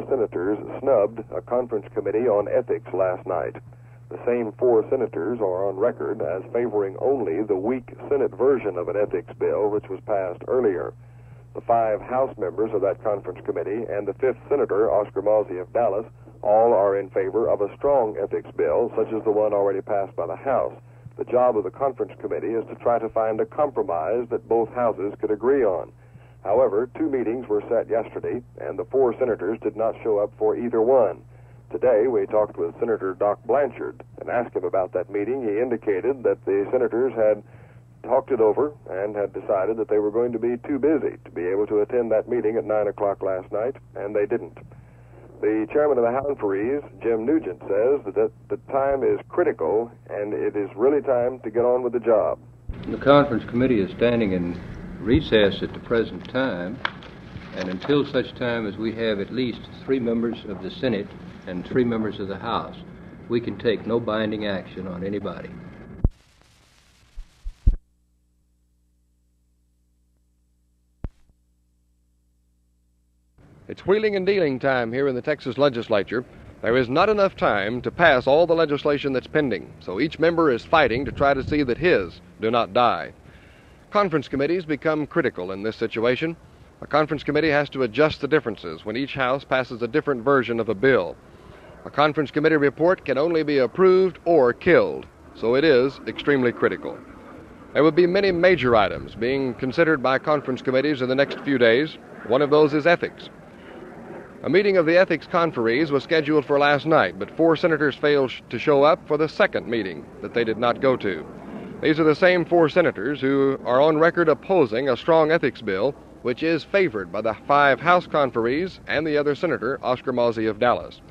4 senators snubbed a conference committee on ethics last night. The same 4 senators are on record as favoring only the weak Senate version of an ethics bill, which was passed earlier. The 5 House members of that conference committee and the 5th Senator, Oscar Mozzie of Dallas, all are in favor of a strong ethics bill, such as the one already passed by the House. The job of the conference committee is to try to find a compromise that both houses could agree on. However, 2 meetings were set yesterday, and the 4 senators did not show up for either one. Today, we talked with Senator Doc Blanchard and asked him about that meeting. He indicated that the senators had talked it over and had decided that they were going to be too busy to be able to attend that meeting at 9 o'clock last night, and they didn't. The chairman of the House Conferees, Jim Nugent, says that the time is critical and it is really time to get on with the job. The conference committee is standing in recess at the present time, and until such time as we have at least 3 members of the Senate and 3 members of the House, we can take no binding action on anybody. It's wheeling and dealing time here in the Texas legislature. There is not enough time to pass all the legislation that's pending, so each member is fighting to try to see that his do not die. Conference committees become critical in this situation. A conference committee has to adjust the differences when each house passes a different version of a bill. A conference committee report can only be approved or killed, so it is extremely critical. There will be many major items being considered by conference committees in the next few days. One of those is ethics. A meeting of the ethics conferees was scheduled for last night, but 4 senators failed to show up for the second meeting that they did not go to. These are the same 4 senators who are on record opposing a strong ethics bill, which is favored by the 5 House conferees and the other senator, Oscar Mozzie of Dallas.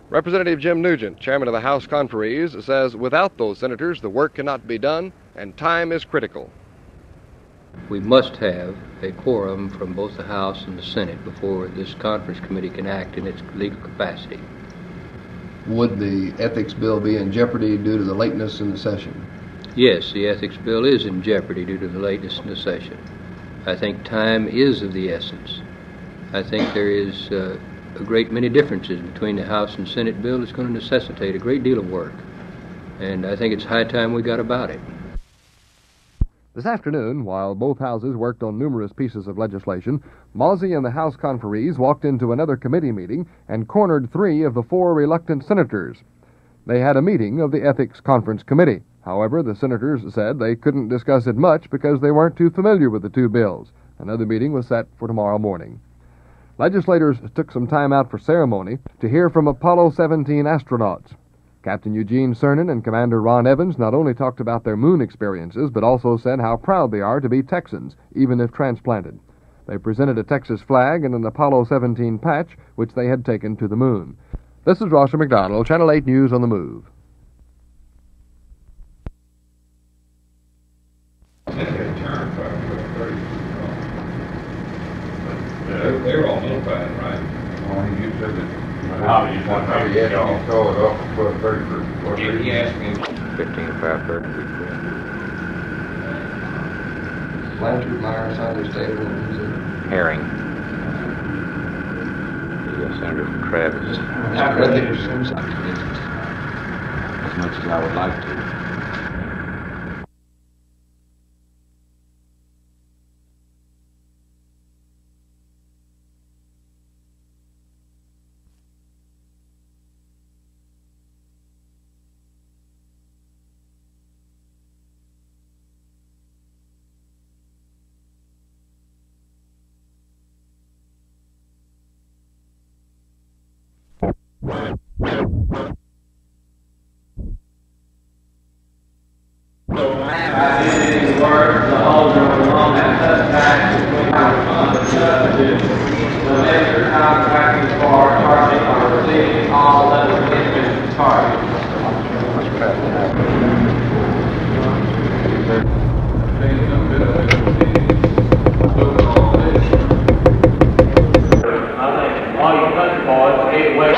Representative Jim Nugent, chairman of the House conferees, says without those senators, the work cannot be done, and time is critical. We must have a quorum from both the House and the Senate before this conference committee can act in its legal capacity. Would the ethics bill be in jeopardy due to the lateness in the session? Yes, the ethics bill is in jeopardy due to the lateness in the session. I think time is of the essence. I think there is a great many differences between the House and Senate bill that's going to necessitate a great deal of work. And I think it's high time we got about it. This afternoon, while both houses worked on numerous pieces of legislation, Mozzie and the House conferees walked into another committee meeting and cornered 3 of the 4 reluctant senators. They had a meeting of the Ethics Conference Committee. However, the senators said they couldn't discuss it much because they weren't too familiar with the 2 bills. Another meeting was set for tomorrow morning. Legislators took some time out for ceremony to hear from Apollo 17 astronauts. Captain Eugene Cernan and Commander Ron Evans not only talked about their moon experiences, but also said how proud they are to be Texans, even if transplanted. They presented a Texas flag and an Apollo 17 patch, which they had taken to the moon. This is Rosser McDonald, Channel 8 News on the Move. They're all notified, right? You said that. He asked me 15-5-30. Blanchard, Myers, understated, and Herring. Yes, Senator Travis. as much as I would like to.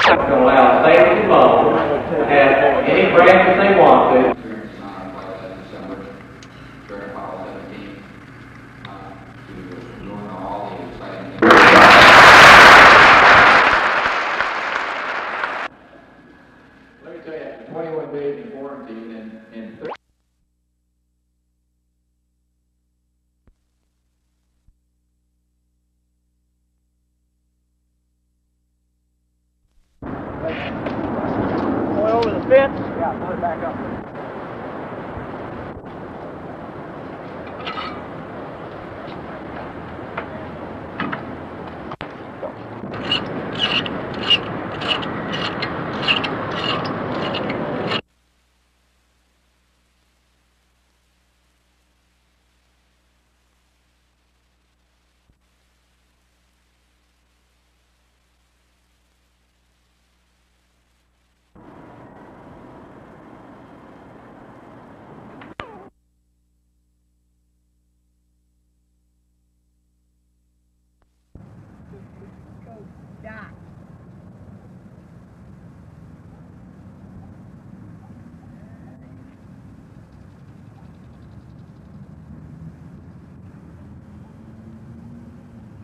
Allow safety loans Yeah, pull it back up.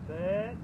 Set.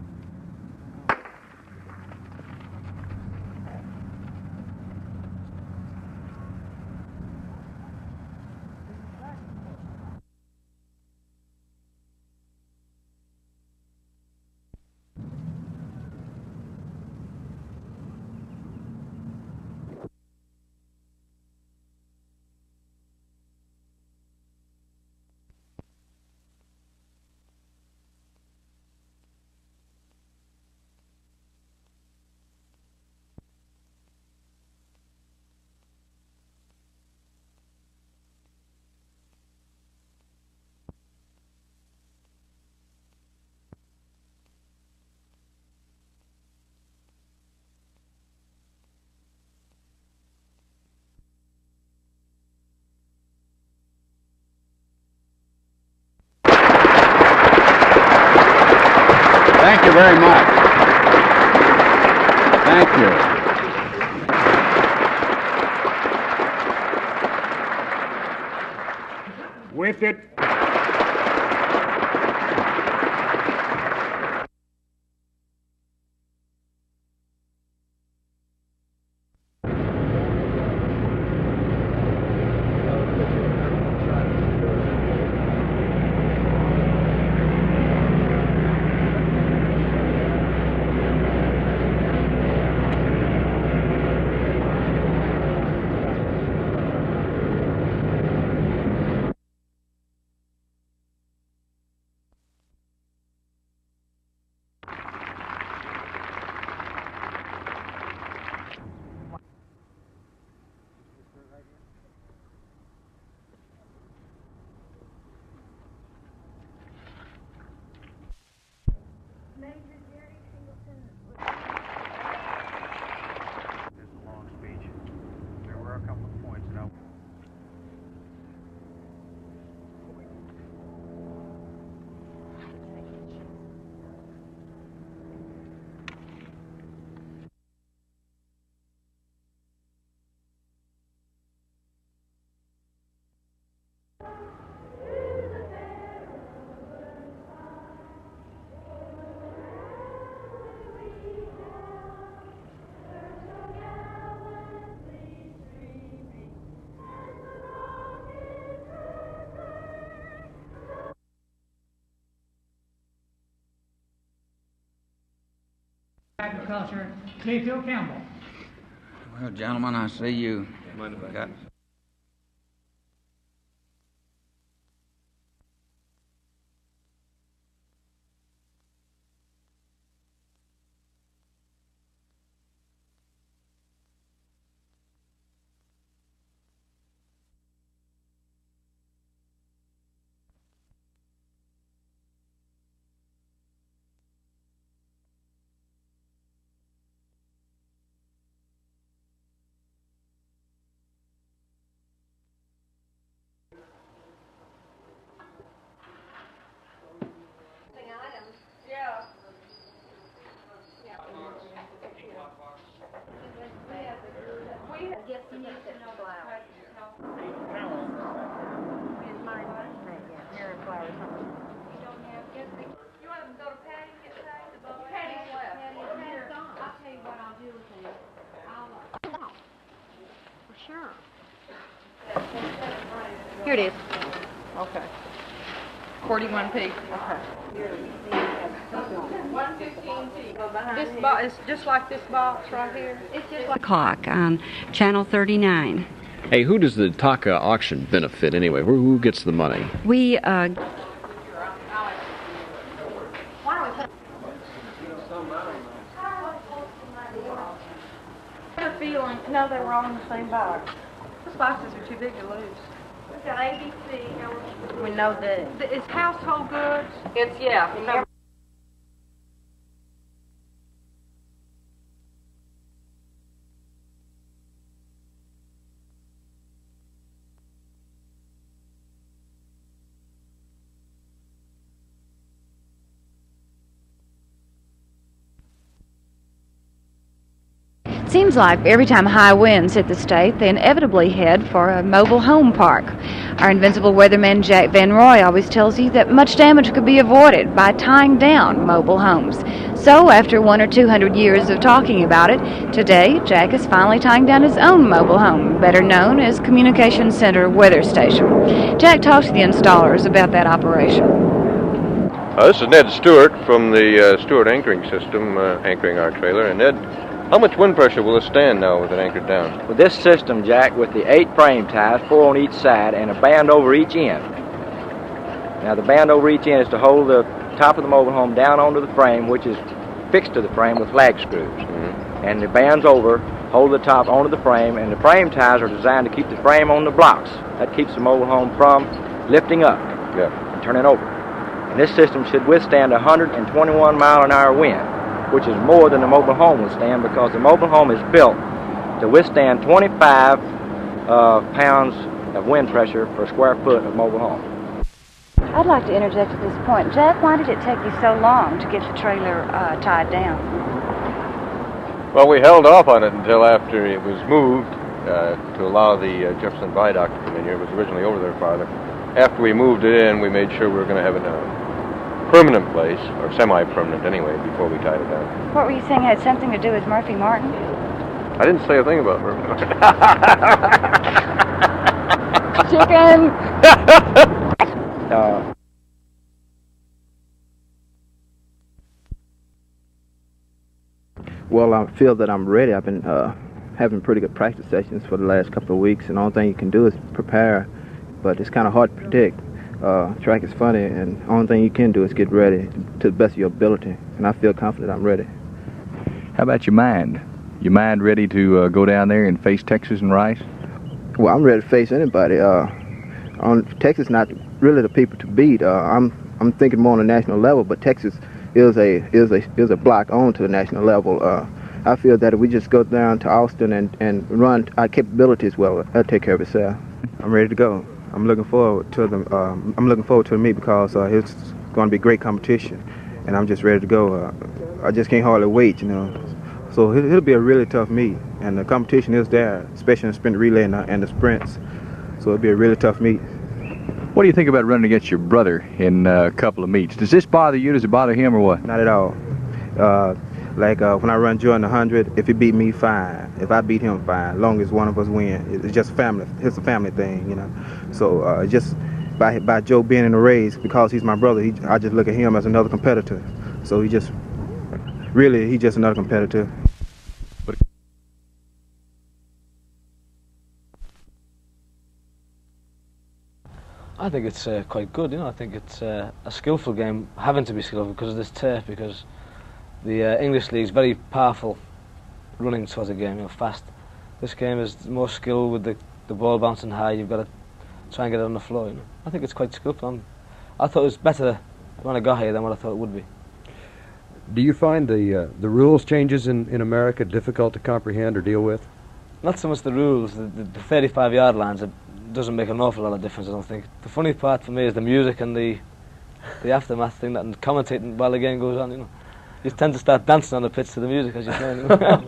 Thank you very much. Thank you. With it. Agriculture, Clearfield Campbell. Well, gentlemen, I see you got Sure. Here it is. Okay. 41p. Okay. 115p. This box is just like this box right here. It's just like clock on channel 39. Hey, who does the Taka auction benefit anyway? Who gets the money? We, feeling, no, they were all in the same box. Those boxes are too big to lose. We've got ABC. We know that. It's household goods. It's, yeah. Seems like every time high winds hit the state, they inevitably head for a mobile home park. Our invincible weatherman Jack Van Roy always tells you that much damage could be avoided by tying down mobile homes. So after 100 or 200 years of talking about it, today Jack is finally tying down his own mobile home, better known as Communications Center Weather Station. Jack talks to the installers about that operation. This is Ned Stewart from the Stewart anchoring system, anchoring our trailer. And Ned, how much wind pressure will it stand now with it anchored down? With this system, Jack, with the 8 frame ties, 4 on each side, and a band over each end. Now the band over each end is to hold the top of the mobile home down onto the frame, which is fixed to the frame with flag screws. And the bands over hold the top onto the frame, and the frame ties are designed to keep the frame on the blocks. That keeps the mobile home from lifting up and turning over. And this system should withstand 121 mile-an-hour wind, which is more than the mobile home will stand, because the mobile home is built to withstand 25 pounds of wind pressure per square foot of mobile home. I'd like to interject at this point. Jack, why did it take you so long to get the trailer tied down? Well, we held off on it until after it was moved to allow the Jefferson Viaduct to come in here. It was originally over there farther. After we moved it in, we made sure we were going to have it in a permanent place, or semi-permanent anyway, before we tied it down. What were you saying had something to do with Murphy Martin? I didn't say a thing about Murphy Martin. Chicken! Well, I feel that I'm ready. I've been having pretty good practice sessions for the last couple of weeks, and the only thing you can do is prepare, but it's kind of hard to predict. Track is funny, and the only thing you can do is get ready to the best of your ability, and I feel confident I'm ready. How about your mind? Your mind ready to go down there and face Texas and Rice? Well, I'm ready to face anybody. Texas not really the people to beat. I'm thinking more on a national level, but Texas is a block on to the national level. I feel that if we just go down to Austin and run our capabilities well, that'll take care of itself. I'm ready to go. I'm looking forward to them. I'm looking forward to the meet because it's going to be great competition, and I'm just ready to go. I just can't hardly wait, you know. So it'll be a really tough meet, and the competition is there, especially in the sprint relay and the sprints. So it'll be a really tough meet. What do you think about running against your brother in a couple of meets? Does this bother you? Does it bother him, or what? Not at all. When I run during the 100, if he beat me, fine. If I beat him, fine. As long as one of us win, it's just family. It's a family thing, you know. So just by Joe being in the race, because he's my brother, I just look at him as another competitor. So he's just another competitor. I think it's quite good, you know. I think it's a skillful game, having to be skillful because of this turf, because the English League is very powerful running sort of game, you know, fast. This game is more skill with the ball bouncing high. You've got to try and get it on the floor, you know. I think it's quite skillful. I thought it was better when I got here than what I thought it would be. Do you find the rules changes in America difficult to comprehend or deal with? Not so much the rules, the 35-yard lines. It doesn't make an awful lot of difference, I don't think. The funny part for me is the music and the aftermath thing, that and commentating while the game goes on, you know. You tend to start dancing on the pitch to the music as you're playing.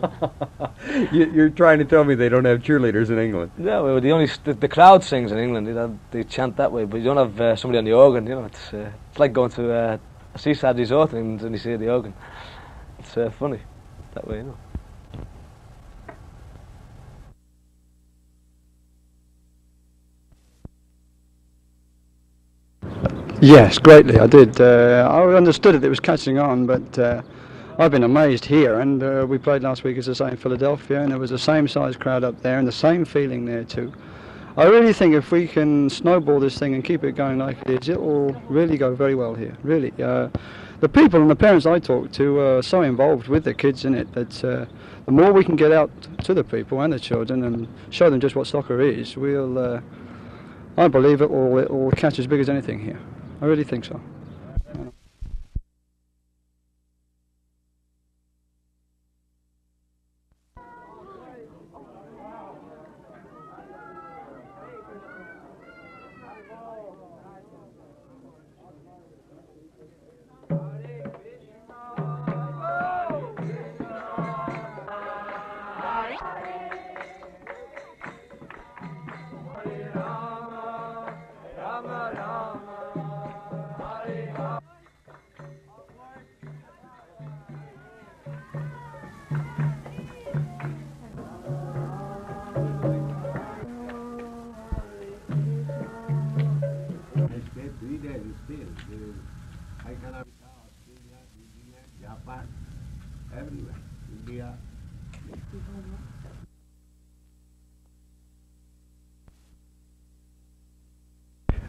You're trying to tell me they don't have cheerleaders in England? No, well, the crowd sings in England. They chant that way, but you don't have somebody on the organ. You know, it's like going to a seaside resort and you see the organ. It's funny that way, you know. Yes, greatly. I did. I understood it was catching on, but I've been amazed here. And we played last week, as I say, in Philadelphia, and there was the same size crowd up there and the same feeling there too. I really think if we can snowball this thing and keep it going like it is, it will really go very well here, really. The people and the parents I talk to are so involved with the kids in it that the more we can get out to the people and the children and show them just what soccer is, I believe it will catch as big as anything here. I really think so.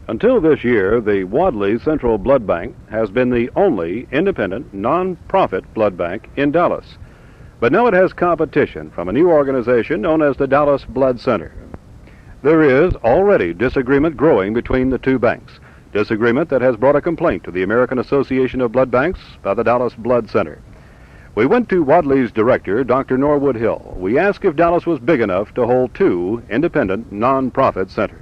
Until this year, the Wadley Central Blood Bank has been the only independent, non-profit blood bank in Dallas. But now it has competition from a new organization known as the Dallas Blood Center. There is already disagreement growing between the two banks, disagreement that has brought a complaint to the American Association of Blood Banks by the Dallas Blood Center. We went to Wadley's director, Dr. Norwood Hill. We asked if Dallas was big enough to hold two independent, non-profit centers.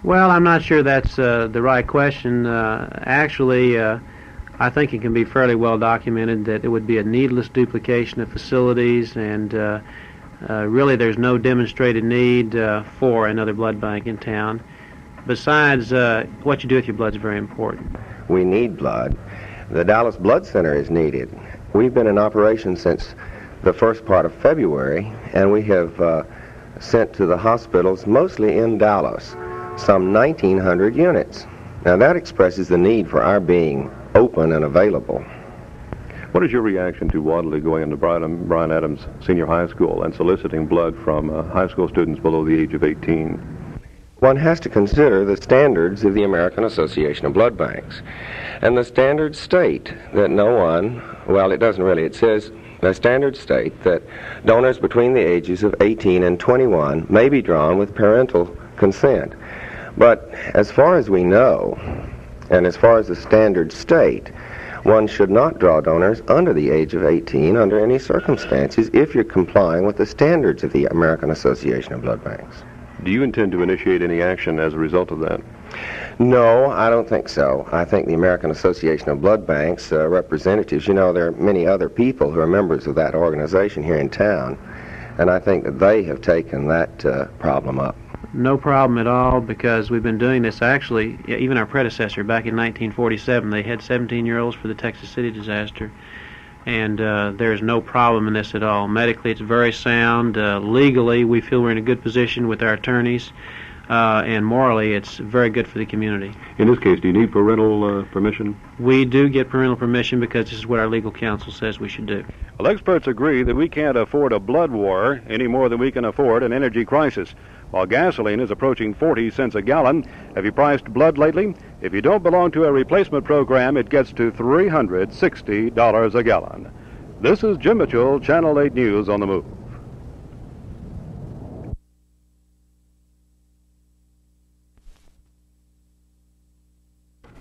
Well, I'm not sure that's the right question. Actually, I think it can be fairly well documented that it would be a needless duplication of facilities, and really there's no demonstrated need for another blood bank in town. Besides, what you do with your blood is very important. We need blood. The Dallas Blood Center is needed. We've been in operation since the first part of February, and we have sent to the hospitals, mostly in Dallas, some 1,900 units. Now that expresses the need for our being open and available. What is your reaction to Wadley going into Bryan Adams Senior High School and soliciting blood from high school students below the age of 18? One has to consider the standards of the American Association of Blood Banks. And the standards state that no one, well, it doesn't really, it says the standards state that donors between the ages of 18 and 21 may be drawn with parental consent. But as far as we know, and as far as the standards state, one should not draw donors under the age of 18 under any circumstances if you're complying with the standards of the American Association of Blood Banks. Do you intend to initiate any action as a result of that? No, I don't think so. I think the American Association of Blood Banks representatives, you know, there are many other people who are members of that organization here in town, and I think that they have taken that problem up. No problem at all, because we've been doing this. Actually, even our predecessor, back in 1947, they had 17-year-olds for the Texas City disaster, and there's no problem in this at all. Medically, it's very sound. Legally, we feel we're in a good position with our attorneys, and morally, it's very good for the community. In this case, do you need parental permission? We do get parental permission because this is what our legal counsel says we should do. Well, experts agree that we can't afford a blood war any more than we can afford an energy crisis. While gasoline is approaching 40 cents a gallon, have you priced blood lately? If you don't belong to a replacement program, it gets to $360 a gallon. This is Jim Mitchell, Channel 8 News on the Move.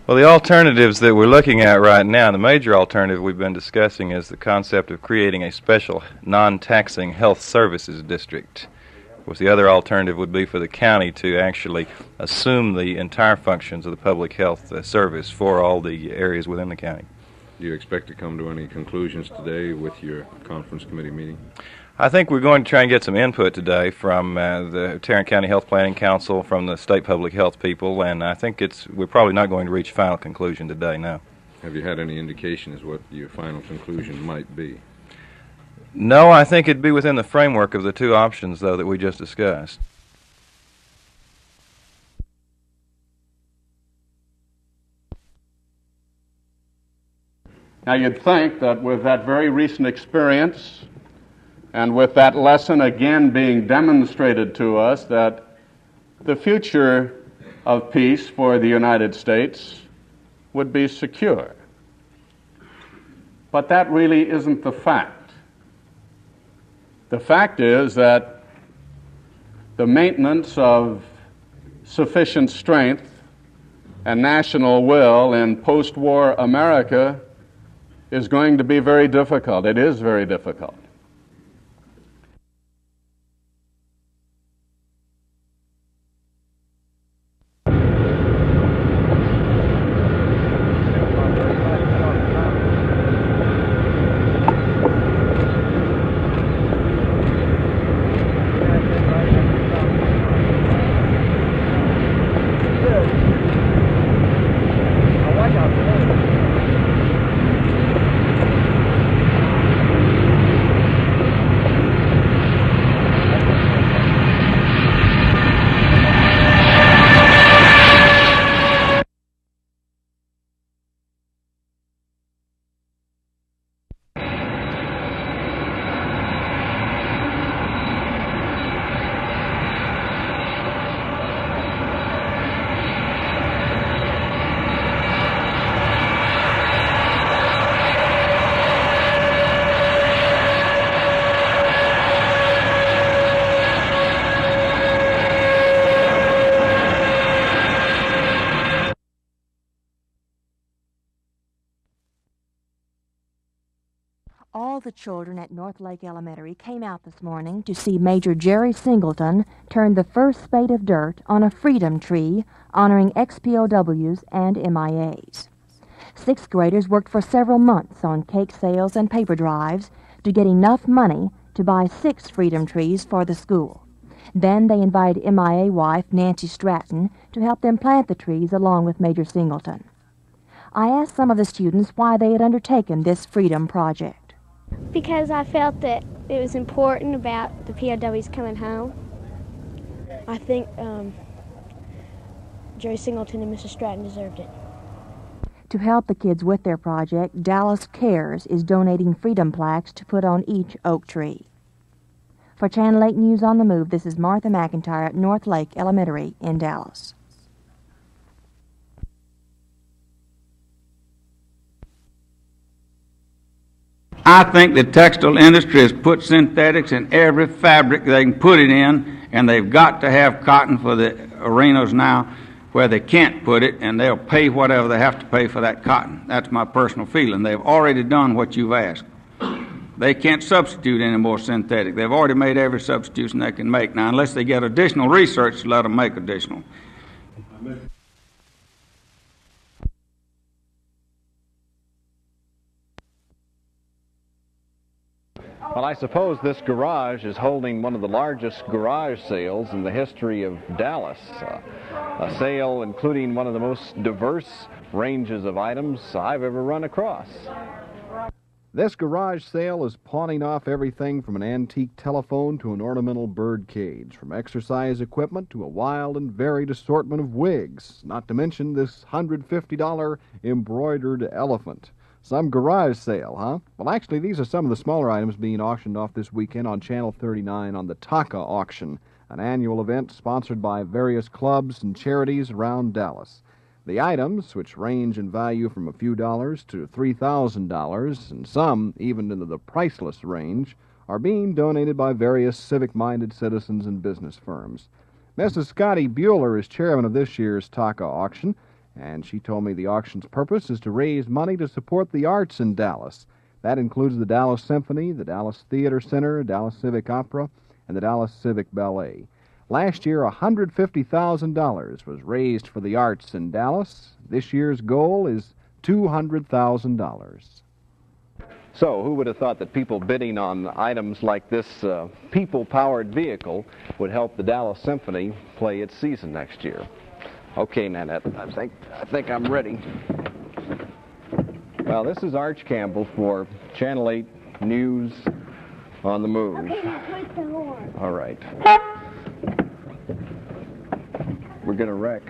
Well, the alternatives that we're looking at right now, the major alternative we've been discussing is the concept of creating a special non-taxing health services district. Of course, the other alternative would be for the county to actually assume the entire functions of the public health service for all the areas within the county. Do you expect to come to any conclusions today with your conference committee meeting? I think we're going to try and get some input today from the Tarrant County Health Planning Council, from the state public health people, and I think we're probably not going to reach a final conclusion today, no. Have you had any indication as what your final conclusion might be? No, I think it'd be within the framework of the two options, though, that we just discussed. Now, you'd think that with that very recent experience and with that lesson again being demonstrated to us, that the future of peace for the United States would be secure. But that really isn't the fact. The fact is that the maintenance of sufficient strength and national will in post-war America is going to be very difficult. It is very difficult. All the children at North Lake Elementary came out this morning to see Major Jerry Singleton turn the first spade of dirt on a freedom tree honoring ex-POWs and MIAs. Sixth graders worked for several months on cake sales and paper drives to get enough money to buy 6 freedom trees for the school. Then they invited MIA wife Nancy Stratton to help them plant the trees along with Major Singleton. I asked some of the students why they had undertaken this freedom project. Because I felt that it was important about the POWs coming home. I think Jerry Singleton and Mrs. Stratton deserved it. To help the kids with their project, Dallas Cares is donating freedom plaques to put on each oak tree. For Channel 8 News on the Move, this is Martha McIntyre at North Lake Elementary in Dallas. I think the textile industry has put synthetics in every fabric they can put it in, and they've got to have cotton for the arenas now where they can't put it, and they'll pay whatever they have to pay for that cotton. That's my personal feeling. They've already done what you've asked. They can't substitute any more synthetic. They've already made every substitution they can make. Now, unless they get additional research to let them make additional. Well, I suppose this garage is holding one of the largest garage sales in the history of Dallas. A sale including one of the most diverse ranges of items I've ever run across. This garage sale is pawning off everything from an antique telephone to an ornamental bird cage, from exercise equipment to a wild and varied assortment of wigs, not to mention this $150 embroidered elephant. Some garage sale, huh? Well, actually, these are some of the smaller items being auctioned off this weekend on Channel 39 on the Taka Auction, an annual event sponsored by various clubs and charities around Dallas. The items, which range in value from a few dollars to $3,000, and some even into the priceless range, are being donated by various civic-minded citizens and business firms. Mrs. Scotty Bueller is chairman of this year's Taka Auction, and she told me the auction's purpose is to raise money to support the arts in Dallas. That includes the Dallas Symphony, the Dallas Theater Center, Dallas Civic Opera, and the Dallas Civic Ballet. Last year, $150,000 was raised for the arts in Dallas. This year's goal is $200,000. So, who would have thought that people bidding on items like this people-powered vehicle would help the Dallas Symphony play its season next year? Okay, Nanette, I think I'm ready. Well, this is Arch Campbell for Channel 8 News on the Move. Okay, now place the horn. All right. We're going to wreck.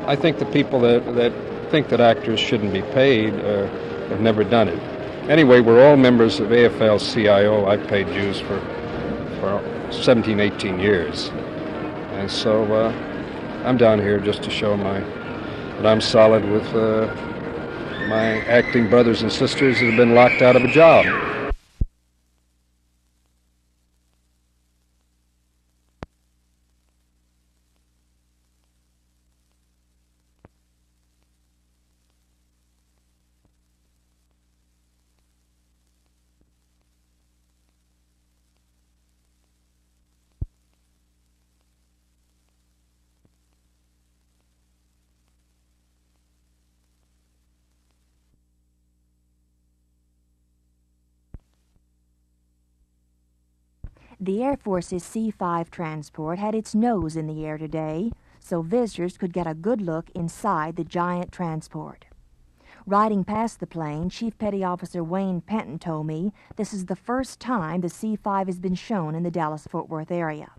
I think the people that think that actors shouldn't be paid have never done it. Anyway, we're all members of AFL-CIO. I've paid dues for 17, 18 years. And so I'm down here just to show that I'm solid with my acting brothers and sisters that have been locked out of a job. The Air Force's C-5 transport had its nose in the air today, so visitors could get a good look inside the giant transport. Riding past the plane, Chief Petty Officer Wayne Penton told me this is the first time the C-5 has been shown in the Dallas-Fort Worth area.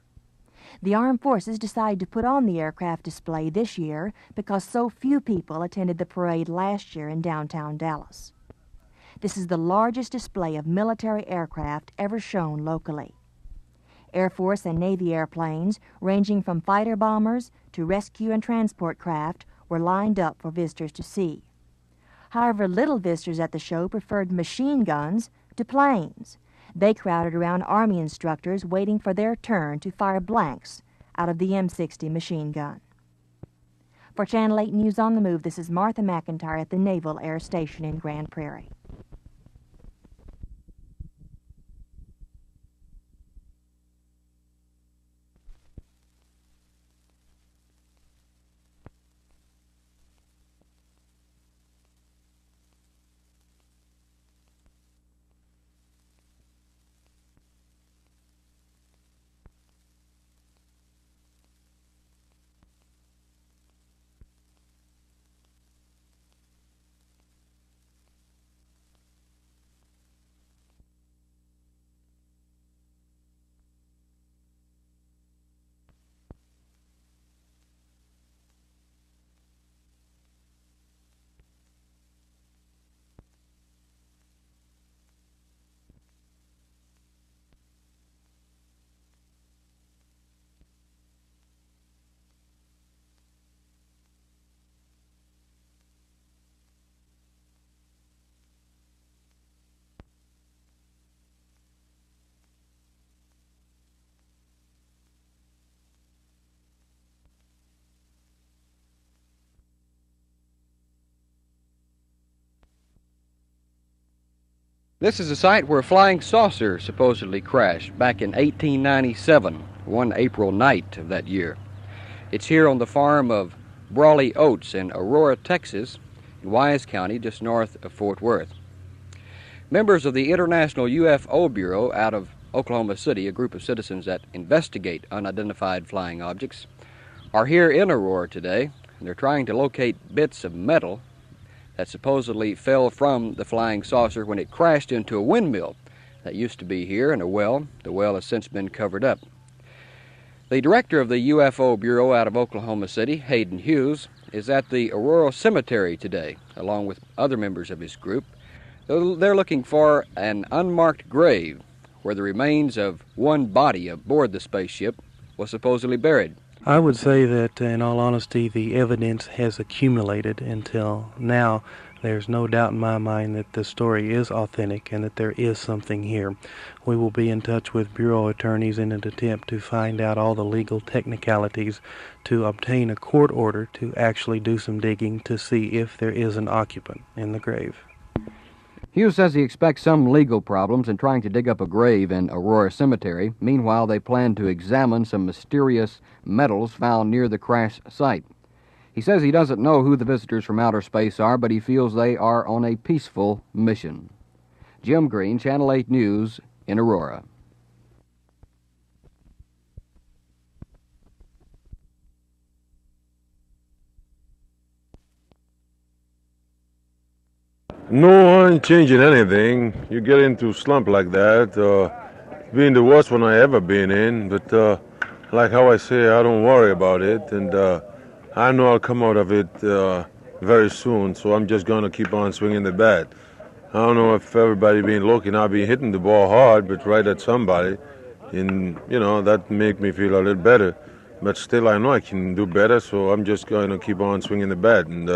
The Armed Forces decided to put on the aircraft display this year because so few people attended the parade last year in downtown Dallas. This is the largest display of military aircraft ever shown locally. Air Force and Navy airplanes, ranging from fighter bombers to rescue and transport craft, were lined up for visitors to see. However, little visitors at the show preferred machine guns to planes. They crowded around Army instructors waiting for their turn to fire blanks out of the M60 machine gun. For Channel 8 News on the Move, this is Martha McIntyre at the Naval Air Station in Grand Prairie. This is a site where a flying saucer supposedly crashed back in 1897, one April night of that year. It's here on the farm of Brawley Oats in Aurora, Texas, in Wise County, just north of Fort Worth. Members of the International UFO Bureau out of Oklahoma City, a group of citizens that investigate unidentified flying objects, are here in Aurora today, and they're trying to locate bits of metal that supposedly fell from the flying saucer when it crashed into a windmill that used to be here and a well. The well has since been covered up. The director of the UFO Bureau out of Oklahoma City, Hayden Hughes, is at the Aurora Cemetery today, along with other members of his group. They're looking for an unmarked grave where the remains of one body aboard the spaceship was supposedly buried. I would say that, in all honesty, the evidence has accumulated until now. There's no doubt in my mind that the story is authentic and that there is something here. We will be in touch with Bureau attorneys in an attempt to find out all the legal technicalities to obtain a court order to actually do some digging to see if there is an occupant in the grave. Hughes says he expects some legal problems in trying to dig up a grave in Aurora Cemetery. Meanwhile, they plan to examine some mysterious metals found near the crash site. He says he doesn't know who the visitors from outer space are, but he feels they are on a peaceful mission. Jim Green, Channel 8 News in Aurora. No, I ain't changing anything. You get into a slump like that, being the worst one I ever been in, but like how I say, I don't worry about it, and I know I'll come out of it very soon, so I'm just going to keep on swinging the bat. I don't know if everybody been looking, I'll be hitting the ball hard, but right at somebody. And, you know, that make me feel a little better. But still, I know I can do better, so I'm just going to keep on swinging the bat. And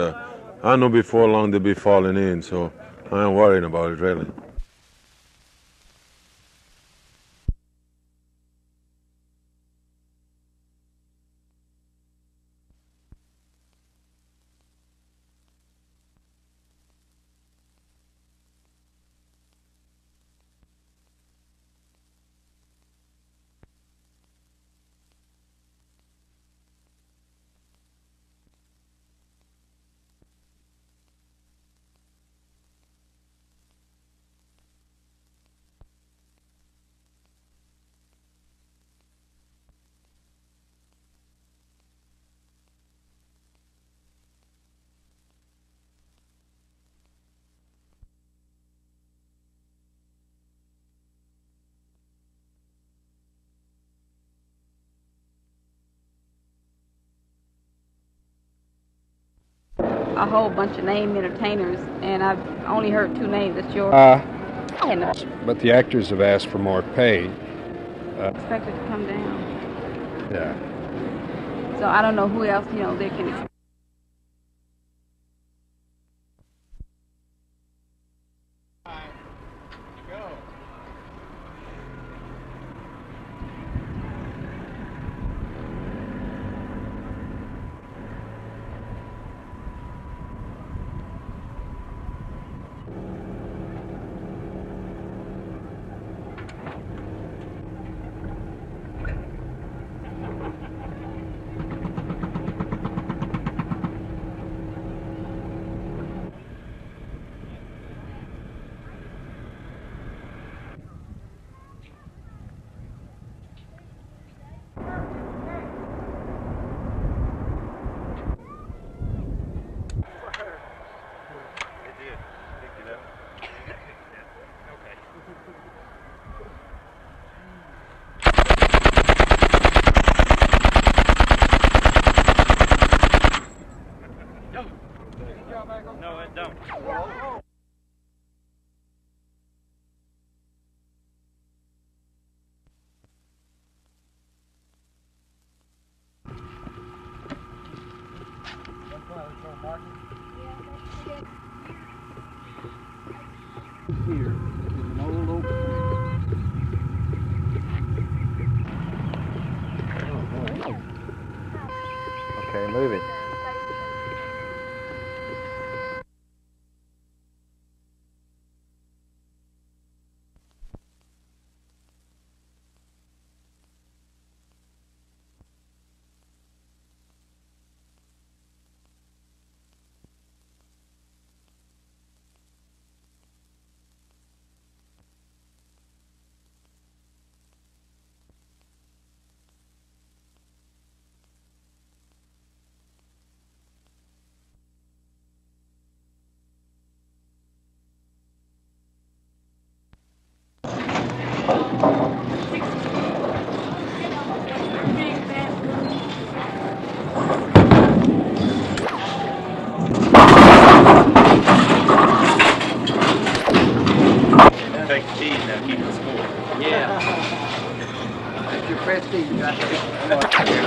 I know before long they'll be falling in, so I ain't worrying about it, really. A whole bunch of name entertainers, and I've only heard 2 names. That's yours. But the actors have asked for more pay. Expected to come down. Yeah. So I don't know who else, they can expect. No, it don't. Here is an old oak tree. Okay, move it. Take the cheese now, keep the score. Yeah. That's your prestige right there.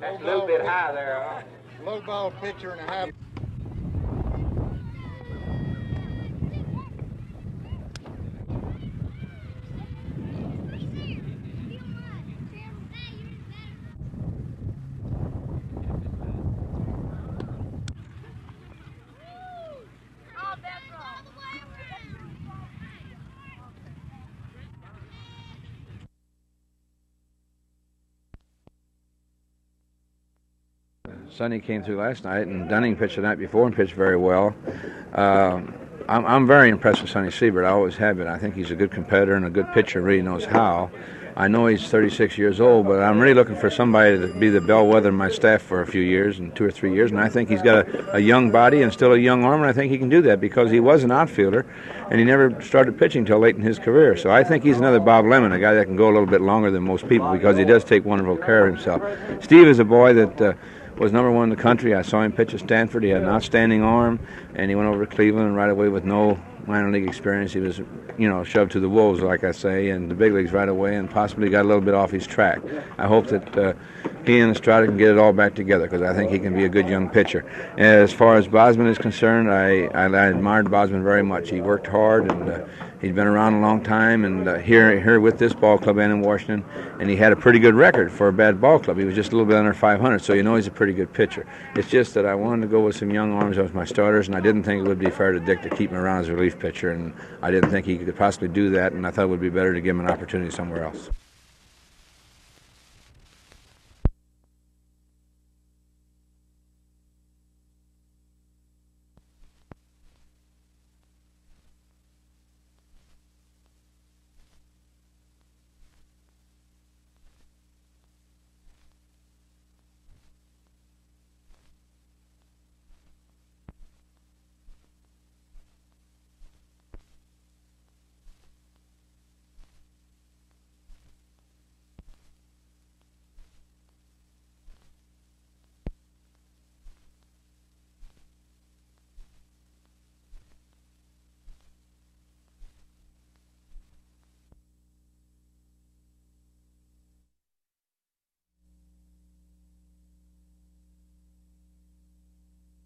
That's a little bit high there, huh? Low ball pitcher and a high. Sonny came through last night, and Dunning pitched the night before and pitched very well. I'm very impressed with Sonny Siebert. I always have been. I think he's a good competitor and a good pitcher, really knows how. I know he's 36 years old, but I'm really looking for somebody to be the bellwether of my staff for a few years, and 2 or 3 years, and I think he's got a young body and still a young arm, and I think he can do that because he was an outfielder, and he never started pitching until late in his career. So I think he's another Bob Lemon, a guy that can go a little bit longer than most people because he does take wonderful care of himself. Steve is a boy that was #1 in the country. I saw him pitch at Stanford. He had an outstanding arm, and he went over to Cleveland and right away with no minor league experience. He was, shoved to the wolves, like I say, and the big leagues right away, and possibly got a little bit off his track. I hope that he and Estrada can get it all back together because I think he can be a good young pitcher. As far as Bosman is concerned, I admired Bosman very much. He worked hard, and he'd been around a long time, and here with this ball club and in Washington, and he had a pretty good record for a bad ball club. He was just a little bit under 500, so he's a pretty good pitcher. It's just that I wanted to go with some young arms as my starters, and I didn't think it would be fair to Dick to keep him around as a relief pitcher, and I didn't think he could possibly do that, and I thought it would be better to give him an opportunity somewhere else.